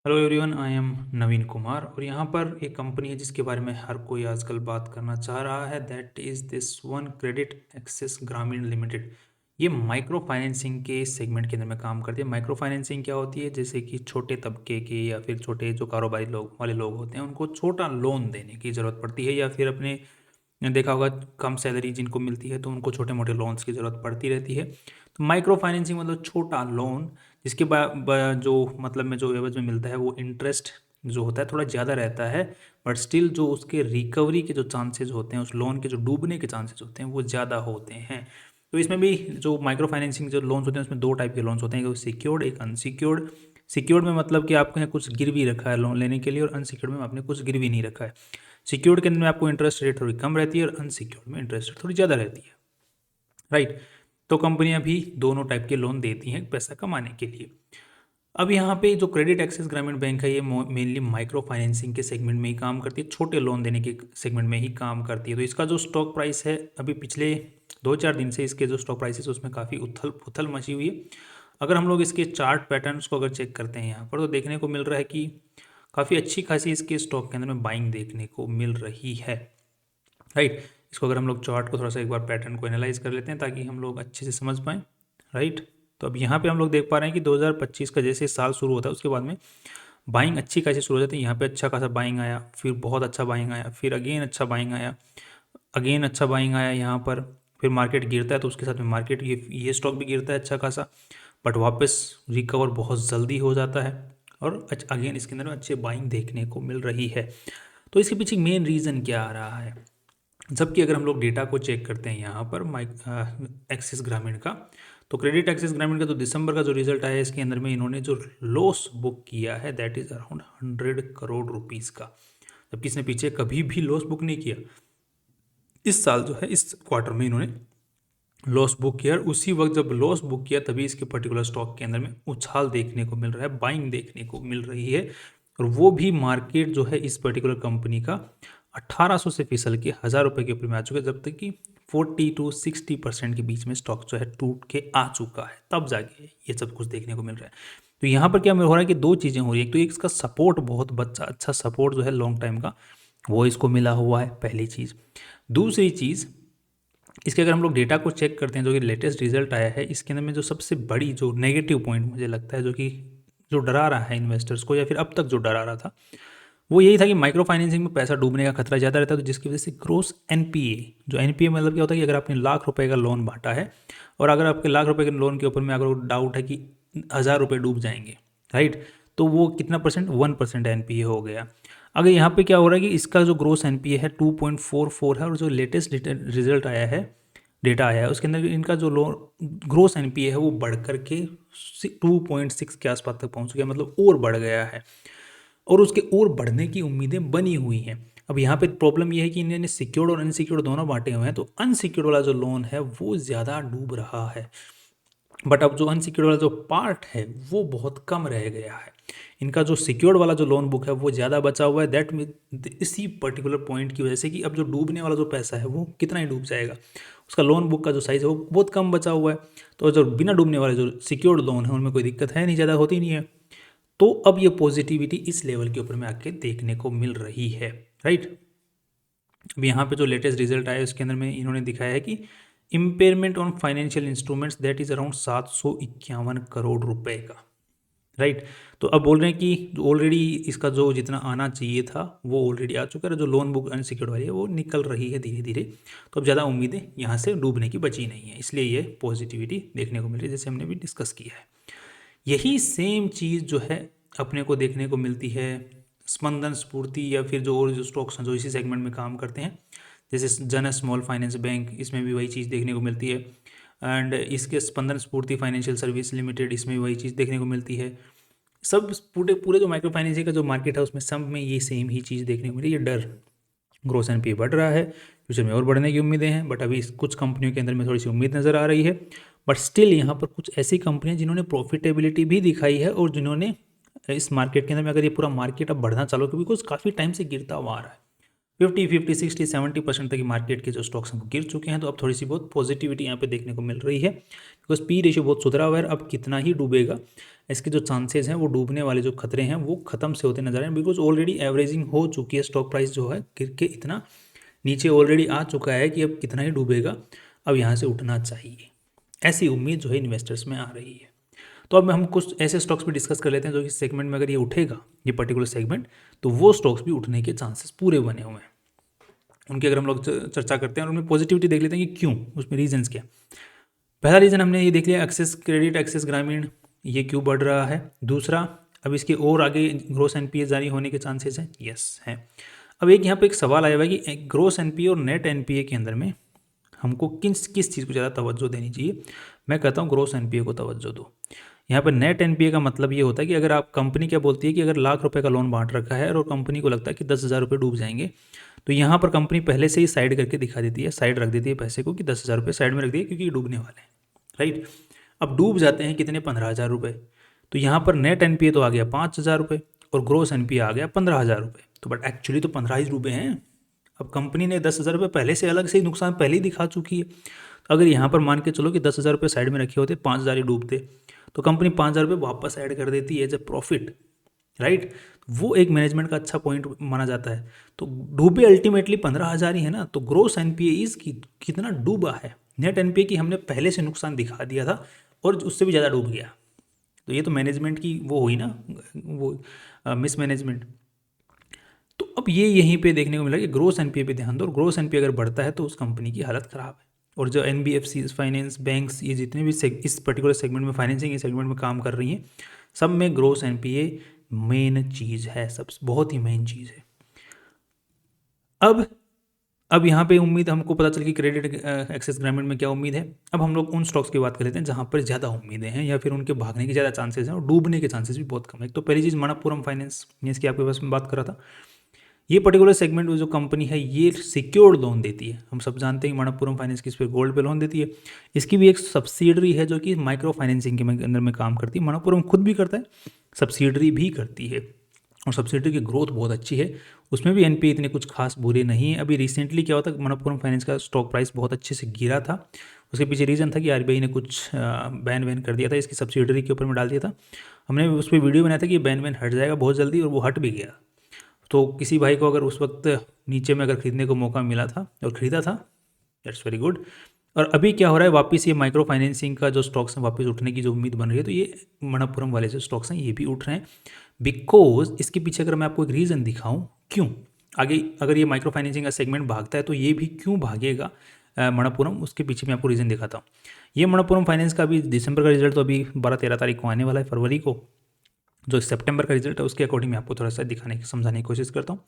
Hello everyone, I am नवीन कुमार और यहाँ पर एक कंपनी है जिसके बारे में हर कोई आजकल बात करना चाह रहा है। That is this one credit access Grameen limited. ये माइक्रो फाइनेंसिंग के सेगमेंट के अंदर में काम करती है। माइक्रो फाइनेंसिंग क्या होती है? जैसे कि छोटे तबके के या फिर छोटे जो कारोबारी लोग वाले लोग होते हैं उनको छोटा लोन देने की ज़रूरत पड़ती है, या फिर अपने देखा होगा कम सैलरी जिनको मिलती है तो उनको छोटे मोटे लोन्स की ज़रूरत पड़ती रहती है। तो माइक्रो फाइनेंसिंग मतलब छोटा लोन जिसके जो मतलब में जो एवज में मिलता है वो इंटरेस्ट जो होता है थोड़ा ज़्यादा रहता है, बट स्टिल जो उसके रिकवरी के जो चांसेस होते हैं, उस लोन के जो डूबने के चांसेस होते हैं वो ज़्यादा होते हैं। तो इसमें भी जो माइक्रो फाइनेंसिंग जो लोन्स होते हैं उसमें दो टाइप के लोन्स होते हैं, एक सिक्योर्ड एक अनसिक्योर्ड। सिक्योर्ड में मतलब कि आपके यहाँ कुछ गिरवी रखा है लोन लेने के लिए, और अनसिक्योर्ड में आपने कुछ गिरवी नहीं रखा है। सिक्योर्ड के अंदर में आपको इंटरेस्ट रेट थोड़ी कम रहती है और अनसिक्योर्ड में इंटरेस्ट रेट थोड़ी ज़्यादा रहती है, राइट। तो कंपनियां भी दोनों टाइप के लोन देती हैं पैसा कमाने के लिए। अब यहाँ पे जो क्रेडिट एक्सेस ग्रामीण बैंक है ये मेनली माइक्रो फाइनेंसिंग के सेगमेंट में ही काम करती है, छोटे लोन देने के सेगमेंट में ही काम करती है। तो इसका जो स्टॉक प्राइस है अभी पिछले 2-4 दिन से इसके जो स्टॉक प्राइस है उसमें काफ़ी उथल पुथल मची हुई है। अगर हम लोग इसके चार्ट पैटर्न्स को अगर चेक करते हैं यहाँ पर तो देखने को मिल रहा है कि काफ़ी अच्छी खासी इसके स्टॉक के अंदर में बाइंग देखने को मिल रही है, राइट। इसको अगर हम लोग चार्ट को थोड़ा सा एक बार पैटर्न को एनालाइज कर लेते हैं ताकि हम लोग अच्छे से समझ पाएँ, राइट। तो अब यहाँ पे हम लोग देख पा रहे हैं कि 2025 का जैसे साल शुरू होता है उसके बाद में बाइंग अच्छी खासी शुरू हो जाती है। यहाँ पे अच्छा खासा बाइंग आया, फिर बहुत अच्छा बाइंग आया, फिर अगेन अच्छा बाइंग आया, अगेन अच्छा बाइंग आया यहाँ पर, फिर मार्केट गिरता है तो उसके साथ में मार्केट ये स्टॉक भी गिरता है अच्छा खासा, बट वापस रिकवर बहुत जल्दी हो जाता है और अगेन इसके अंदर में अच्छे बाइंग देखने को मिल रही है। तो इसके पीछे मेन रीज़न क्या आ रहा है? जबकि अगर हम लोग डेटा को चेक करते हैं यहाँ पर एक्सिस ग्रामीण का, तो क्रेडिट एक्सिस ग्रामीण का जो दिसंबर का जो रिजल्ट आया है इसके अंदर में इन्होंने जो लॉस बुक किया है that is around 100 crore rupees का, जबकि इसने पीछे कभी भी लॉस बुक नहीं किया। इस साल जो है इस क्वार्टर में इन्होंने लॉस बुक किया, और उसी वक्त जब लॉस बुक किया तभी इसके पर्टिकुलर स्टॉक के अंदर में उछाल देखने को मिल रहा है, बाइंग देखने को मिल रही है। और वो भी मार्केट जो है इस पर्टिकुलर कंपनी का 1800 से फिसल के 1000 रुपये के ऊपर में आ चुका है, जब तक कि 40 to 60% के बीच में स्टॉक जो है टूट के आ चुका है, तब जाके ये सब कुछ देखने को मिल रहा है। तो यहाँ पर क्या हो रहा है कि दो चीज़ें हो रही है। एक तो इसका सपोर्ट बहुत अच्छा सपोर्ट जो है लॉन्ग टाइम का वो इसको मिला हुआ है, पहली चीज़। दूसरी चीज़, इसके अगर हम लोग डेटा को चेक करते हैं जो कि लेटेस्ट रिजल्ट आया है इसके अंदर में जो सबसे बड़ी जो नेगेटिव पॉइंट मुझे लगता है जो डरा रहा है इन्वेस्टर्स को, या फिर अब तक जो डरा रहा था, वो यही था कि माइक्रो फाइनेंसिंग में पैसा डूबने का खतरा ज़्यादा रहता है। तो जिसकी वजह से ग्रोस एनपीए, जो एनपीए मतलब क्या होता है कि अगर आपने ₹1,00,000 का लोन बांटा है और अगर आपके ₹1,00,000 के लोन के ऊपर में अगर डाउट है कि 1000 रुपये डूब जाएंगे, राइट, तो वो कितना परसेंट, 1% एनपीए हो गया। अगर यहाँ पे क्या हो रहा है कि इसका जो ग्रोस एनपीए है 2.44 है, और जो लेटेस्ट रिजल्ट आया है, डेटा आया है, उसके अंदर इनका जो लोन ग्रोस एनपीए है वो बढ़ करके 2.6 के आसपास तक पहुँच गया, मतलब और बढ़ गया है, और उसके और बढ़ने की उम्मीदें बनी हुई हैं। अब यहाँ पे प्रॉब्लम यह है कि इन्होंने सिक्योर्ड और अनसिक्योर्ड दोनों बांटे हुए हैं, तो अनसिक्योर्ड वाला जो लोन है वो ज़्यादा डूब रहा है, बट अब जो अनसिक्योर्ड वाला जो पार्ट है वो बहुत कम रह गया है। इनका जो सिक्योर्ड वाला जो लोन बुक है वो ज़्यादा बचा हुआ है, दैट मीन इसी पर्टिकुलर पॉइंट की वजह से कि अब जो डूबने वाला जो पैसा है वो कितना ही डूब जाएगा, उसका लोन बुक का जो साइज़ है वो बहुत कम बचा हुआ है। तो जो बिना डूबने वाले जो सिक्योर्ड लोन है उनमें कोई दिक्कत है नहीं, ज़्यादा होती नहीं है। तो अब ये पॉजिटिविटी इस लेवल के ऊपर में आके देखने को मिल रही है, राइट। अब यहाँ पे जो लेटेस्ट रिजल्ट आया है उसके अंदर में इन्होंने दिखाया है कि impairment on financial instruments that is around 751 crore रुपए का, राइट। तो अब बोल रहे हैं कि ऑलरेडी इसका जो जितना आना चाहिए था वो ऑलरेडी आ चुका है, जो लोन बुक अनसिक्योर्ड वाली है वो निकल रही है धीरे धीरे। तो अब ज़्यादा उम्मीदें यहाँ से डूबने की बची नहीं है, इसलिए ये पॉजिटिविटी देखने को मिल रही है, जैसे हमने भी डिस्कस किया है। यही सेम चीज़ जो है अपने को देखने को मिलती है स्पंदन स्फूर्ति या फिर जो और जो स्टॉक्स हैं जो इसी सेगमेंट में काम करते हैं, जैसे जन स्मॉल फाइनेंस बैंक, इसमें भी वही चीज़ देखने को मिलती है। एंड इसके स्पंदन स्फूर्ति फाइनेंशियल सर्विस लिमिटेड, इसमें भी वही चीज़ देखने को मिलती है। सब पूरे पूरे जो माइक्रो फाइनेंसिंग का जो मार्केट है उसमें सब में ये सेम ही चीज़ देखने को मिली, ये डर। ग्रोस एनपीए बढ़ रहा है, फ्यूचर में और बढ़ने की उम्मीदें हैं, बट अभी कुछ कंपनियों के अंदर में थोड़ी सी उम्मीद नज़र आ रही है। बट स्टिल यहाँ पर कुछ ऐसी कंपनियां जिन्होंने प्रॉफिटेबिलिटी भी दिखाई है और जिन्होंने इस मार्केट के अंदर में, अगर ये पूरा मार्केट अब बढ़ना चालू, क्योंकि कुछ काफ़ी टाइम से गिरता हुआ आ रहा है, 50, 60, 70% तक मार्केट के जो स्टॉक्स हैं वो गिर चुके हैं। तो अब थोड़ी सी बहुत पॉजिटिविटी यहाँ पे देखने को मिल रही है, बिकॉज पी रेशियो बहुत सुधरा हुआ है। अब कितना ही डूबेगा, इसके जो चांसेस हैं वो डूबने वाले जो खतरे हैं वो खत्म से होते नजर आ रहे हैं, बिकॉज ऑलरेडी एवरेजिंग हो चुकी है। स्टॉक प्राइस जो है गिर के इतना नीचे ऑलरेडी आ चुका है कि अब कितना ही डूबेगा, अब यहाँ से उठना चाहिए, ऐसी उम्मीद जो है इन्वेस्टर्स में आ रही है। तो अब हम कुछ ऐसे स्टॉक्स भी डिस्कस कर लेते हैं जो कि सेगमेंट में अगर ये उठेगा, ये पर्टिकुलर सेगमेंट, तो वो स्टॉक्स भी उठने के चांसेस पूरे बने हुए हैं। उनकी अगर हम लोग चर्चा करते हैं और उनमें पॉजिटिविटी देख लेते हैं कि क्यों, उसमें रीजंस क्या। पहला रीज़न हमने ये देख लिया, एक्सेस क्रेडिट, एक्सेस ग्रामीण, ये क्यों बढ़ रहा है। दूसरा, अब इसके और आगे ग्रोस एनपीए जारी होने के चांसेस हैं, यस हैं। अब एक यहाँ पे एक सवाल आया हुआ है कि ग्रोस एनपीए और नेट एनपीए के अंदर में हमको किस किस चीज़ को ज़्यादा तवज्जो देनी चाहिए। मैं कहता हूँ ग्रोस एनपीए को तवज्जो दो। यहाँ पर नेट एनपीए का मतलब ये होता है कि अगर आप, कंपनी क्या बोलती है कि अगर ₹1,00,000 का लोन बांट रखा है और कंपनी को लगता है कि ₹10,000 डूब जाएंगे, तो यहाँ पर कंपनी पहले से ही साइड करके दिखा देती है, साइड रख देती है पैसे को कि ₹10,000 साइड में रख दिए क्योंकि ये डूबने वाले हैं, राइट। अब डूब जाते हैं कितने, ₹15,000। तो यहाँ पर नेट एनपीए तो आ गया ₹5,000 और ग्रोस एनपीए आ गया ₹15,000। तो बट एक्चुअली तो 15 ही डूबे हैं। अब कंपनी ने ₹10,000 पहले से अलग से ही नुकसान पहले ही दिखा चुकी है। अगर यहाँ पर मान के चलो कि ₹10,000 साइड में रखे होते, 5,000 ही डूबते, तो कंपनी ₹5,000 वापस ऐड कर देती है एज ए प्रॉफिट, राइट। वो एक मैनेजमेंट का अच्छा पॉइंट माना जाता है। तो डूबे अल्टीमेटली 15,000 ही है ना। तो ग्रोस एनपीए इज कितना डूबा है, नेट एनपीए की हमने पहले से नुकसान दिखा दिया था और उससे भी ज़्यादा डूब गया। तो ये तो मैनेजमेंट की वो हुई ना, वो मिसमैनेजमेंट। तो अब ये यहीं पे देखने को मिला कि ग्रोस एनपीए पे ध्यान दो, और ग्रोस एनपीए अगर बढ़ता है तो उस कंपनी की हालत ख़राब है। और जो एनबीएफसी, फाइनेंस, बैंक्स, ये जितने भी इस पर्टिकुलर सेगमेंट में, फाइनेंसिंग के सेगमेंट में काम कर रही हैं, सब में ग्रोस एनपीए मेन चीज़ है, सब बहुत ही मेन चीज़ है। अब यहाँ पे उम्मीद हमको पता चल कि क्रेडिट एक्सेस ग्रामीण में क्या उम्मीद है। अब हम लोग उन स्टॉक्स की बात कर लेते हैं जहाँ पर ज़्यादा उम्मीदें हैं या फिर उनके भागने के ज़्यादा चांसेस हैं और डूबने के चांसेस भी बहुत कम है। तो पहली चीज़ मनप्पुरम फाइनेंस, इसकी आपके पास में बात कर रहा था। ये पर्टिकुलर सेगमेंट में जो कंपनी है ये सिक्योर्ड लोन देती है। हम सब जानते हैं कि मनप्पुरम फाइनेंस किस पे, गोल्ड पे लोन देती है। इसकी भी एक सब्सिडरी है जो कि माइक्रो फाइनेंसिंग के अंदर में काम करती है। मनप्पुरम खुद भी करता है, सब्सिडरी भी करती है, और सब्सिडरी की ग्रोथ बहुत अच्छी है। उसमें भी एनपीए इतने कुछ खास बुरे नहीं है। अभी रिसेंटली क्या होता है, मनप्पुरम फाइनेंस का स्टॉक प्राइस बहुत अच्छे से गिरा था। उसके पीछे रीज़न था कि आरबीआई ने कुछ बैन वैन कर दिया था, इसकी सब्सिडरी के ऊपर में डाल दिया था। हमने उस पर वीडियो बनाया था कि बैन वैन हट जाएगा बहुत जल्दी, और वो हट भी गया। तो किसी भाई को अगर उस वक्त नीचे में अगर खरीदने को मौका मिला था और ख़रीदा था, दैट्स वेरी गुड। और अभी क्या हो रहा है, वापस ये माइक्रो फाइनेंसिंग का जो स्टॉक्स हैं वापस उठने की जो उम्मीद बन रही है, तो ये मनप्पुरम वाले जो स्टॉक्स हैं ये भी उठ रहे हैं। बिकॉज इसके पीछे अगर मैं आपको एक रीज़न दिखाऊं क्यों आगे, अगर ये माइक्रो फाइनेंसिंग का सेगमेंट भागता है तो ये भी क्यों भागेगा मनप्पुरम, उसके पीछे मैं आपको रीज़न दिखाता हूँ। ये मनप्पुरम फाइनेंस का अभी दिसंबर का रिजल्ट तो अभी 12-13 तारीख को आने वाला है, फरवरी को। जो सितंबर का रिजल्ट है उसके अकॉर्डिंग मैं आपको थोड़ा सा दिखाने की, समझाने की कोशिश करता हूँ।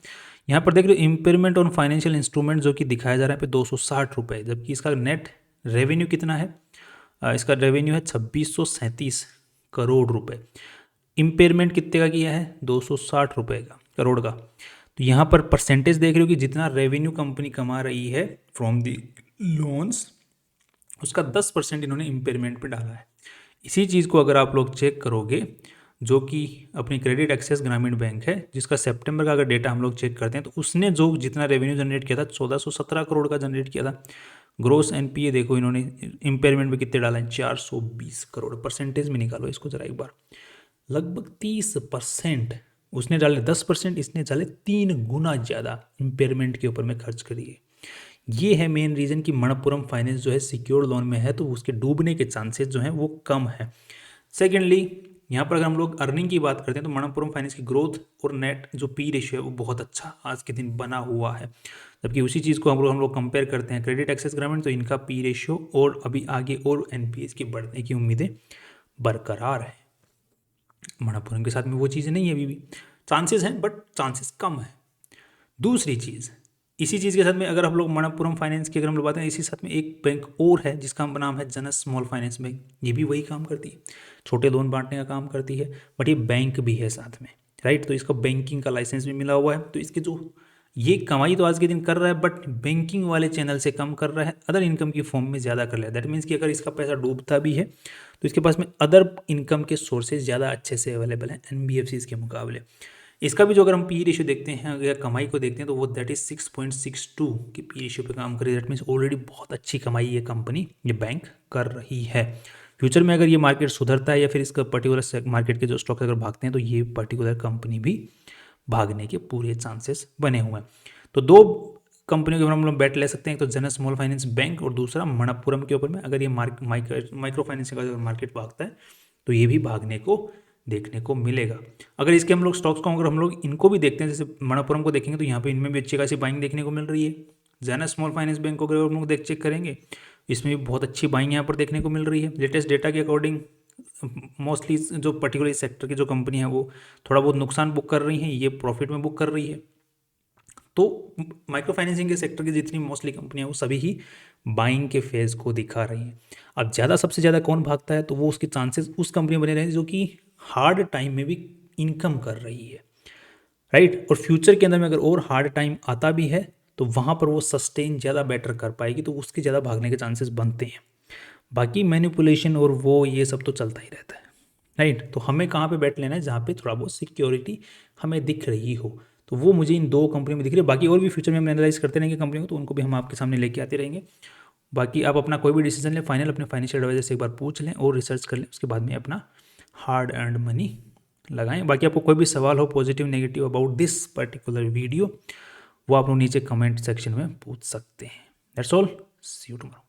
यहाँ पर देख रहे हो इम्पेयरमेंट ऑन फाइनेंशियल इंस्ट्रूमेंट जो कि दिखाया जा रहा है पे ₹260, जबकि इसका नेट रेवेन्यू कितना है, इसका रेवेन्यू है 2637 करोड़ रुपए। इम्पेयरमेंट कितने का किया है, ₹260 का, करोड़ का। तो यहाँ पर परसेंटेज देख रहे हो कि जितना रेवेन्यू कंपनी कमा रही है फ्रॉम दी लोन्स, उसका 10% इन्होंने इम्पेयरमेंट पे डाला है। इसी चीज़ को अगर आप लोग चेक करोगे, जो कि अपनी क्रेडिट एक्सेस ग्रामीण बैंक है, जिसका सितंबर का अगर डेटा हम लोग चेक करते हैं, तो उसने जो जितना रेवेन्यू जनरेट किया था 1417 करोड़ का जनरेट किया था। ग्रोस एनपीए देखो इन्होंने इम्पेयरमेंट में कितने डाला है, 420 करोड़। परसेंटेज में निकालो इसको जरा एक बार, लगभग 30%। उसने डाले 10%, इसने डाले 3 गुना ज़्यादा इम्पेयरमेंट के ऊपर में खर्च करिए। ये है मेन रीज़न कि मनप्पुरम फाइनेंस जो है सिक्योर्ड लोन में है, तो उसके डूबने के चांसेस जो हैं वो कम है। सेकेंडली, यहाँ पर अगर हम लोग अर्निंग की बात करते हैं तो मनप्पुरम फाइनेंस की ग्रोथ और नेट जो पी रेशियो है वो बहुत अच्छा आज के दिन बना हुआ है। जबकि उसी चीज़ को हम लोग कंपेयर करते हैं क्रेडिट एक्सेस ग्रामीण, तो इनका पी रेशियो और अभी आगे और एनपीएस की बढ़ने की उम्मीदें बरकरार है। मनप्पुरम के साथ में वो चीज़ें नहीं है, अभी भी चांसेस हैं बट चांसेस कम है। दूसरी चीज़, इसी चीज़ के साथ में अगर हम लोग मनप्पुरम फाइनेंस की अगर हम लोग बात करें, इसी साथ में एक बैंक और है जिसका नाम है जनस स्मॉल फाइनेंस बैंक। ये भी वही काम करती है, छोटे लोन बांटने का काम करती है, बट ये बैंक भी है साथ में, राइट। तो इसका बैंकिंग का लाइसेंस भी मिला हुआ है। तो इसके जो ये कमाई तो आज के दिन कर रहा है, बट बैंकिंग वाले चैनल से कम कर रहा है, अदर इनकम की फॉर्म में ज़्यादा कर रहा है। दैट मीन्स कि अगर इसका पैसा डूबता भी है तो इसके पास में अदर इनकम के सोर्सेज ज़्यादा अच्छे से अवेलेबल हैं एनबीएफसीज के मुकाबले। इसका भी जो अगर हम पी रेशियो देखते हैं या कमाई को देखते हैं तो वो दैट इज 6.62 की पी रेशियो पे काम कर रही है। दैट मीन्स ऑलरेडी बहुत अच्छी कमाई ये कंपनी, ये बैंक कर रही है। फ्यूचर में अगर ये मार्केट सुधरता है या फिर इसका पर्टिकुलर मार्केट के जो स्टॉक्स अगर भागते हैं तो ये पर्टिकुलर कंपनी भी भागने के पूरे चांसेस बने हुए हैं। तो दो कंपनियों के ऊपर हम लोग बैट ले सकते हैं, एक तो जनरल स्मॉल फाइनेंस बैंक और दूसरा मणप्पुरम के ऊपर में। अगर ये माइक्रो फाइनेंस का अगर मार्केट भागता है तो ये भी भागने को देखने को मिलेगा। अगर इसके हम लोग स्टॉक्स को अगर हम लोग इनको भी देखते हैं, जैसे मणप्पुरम को देखेंगे तो यहाँ पे इनमें भी अच्छी खासी बाइंग देखने को मिल रही है। जनरल स्मॉल फाइनेंस बैंक को अगर हम लोग चेक करेंगे, इसमें भी बहुत अच्छी बाइंग यहाँ पर देखने को मिल रही है। लेटेस्ट डेटा के अकॉर्डिंग मोस्टली जो पर्टिकुलर सेक्टर की जो कंपनी है वो थोड़ा बहुत नुकसान बुक कर रही हैं, ये प्रॉफिट में बुक कर रही है। तो माइक्रो फाइनेंसिंग के सेक्टर की जितनी मोस्टली कंपनियां वो सभी ही बाइंग के फेज को दिखा रही हैं। अब सबसे ज़्यादा कौन भागता है तो वो उसके चांसेस उस कंपनी बने रहे जो कि हार्ड टाइम में भी इनकम कर रही है, राइट। और फ्यूचर के अंदर में अगर और हार्ड टाइम आता भी है तो वहाँ पर वो सस्टेन ज़्यादा बेटर कर पाएगी, तो उसके ज़्यादा भागने के चांसेस बनते हैं। बाकी मैनिपुलेशन और वो ये सब तो चलता ही रहता है, राइट। तो हमें कहाँ पे बैठ लेना है, जहाँ पे थोड़ा बहुत सिक्योरिटी हमें दिख रही हो, तो वो मुझे इन दो कंपनियों में दिख रही है। बाकी और भी फ्यूचर में हम एनालाइज करते रहेंगे कंपनियों को, तो उनको भी हम आपके सामने लेके आते रहेंगे। बाकी आप अपना कोई भी डिसीजन लें फाइनल अपने फाइनेंशियल एडवाइजर से एक बार पूछ लें और रिसर्च कर लें, उसके बाद में अपना हार्ड अर्नड मनी लगाएं। बाकी आपको कोई भी सवाल हो positive negative about this particular video, वो आप लोग नीचे कमेंट सेक्शन में पूछ सकते हैं। That's all, see you tomorrow.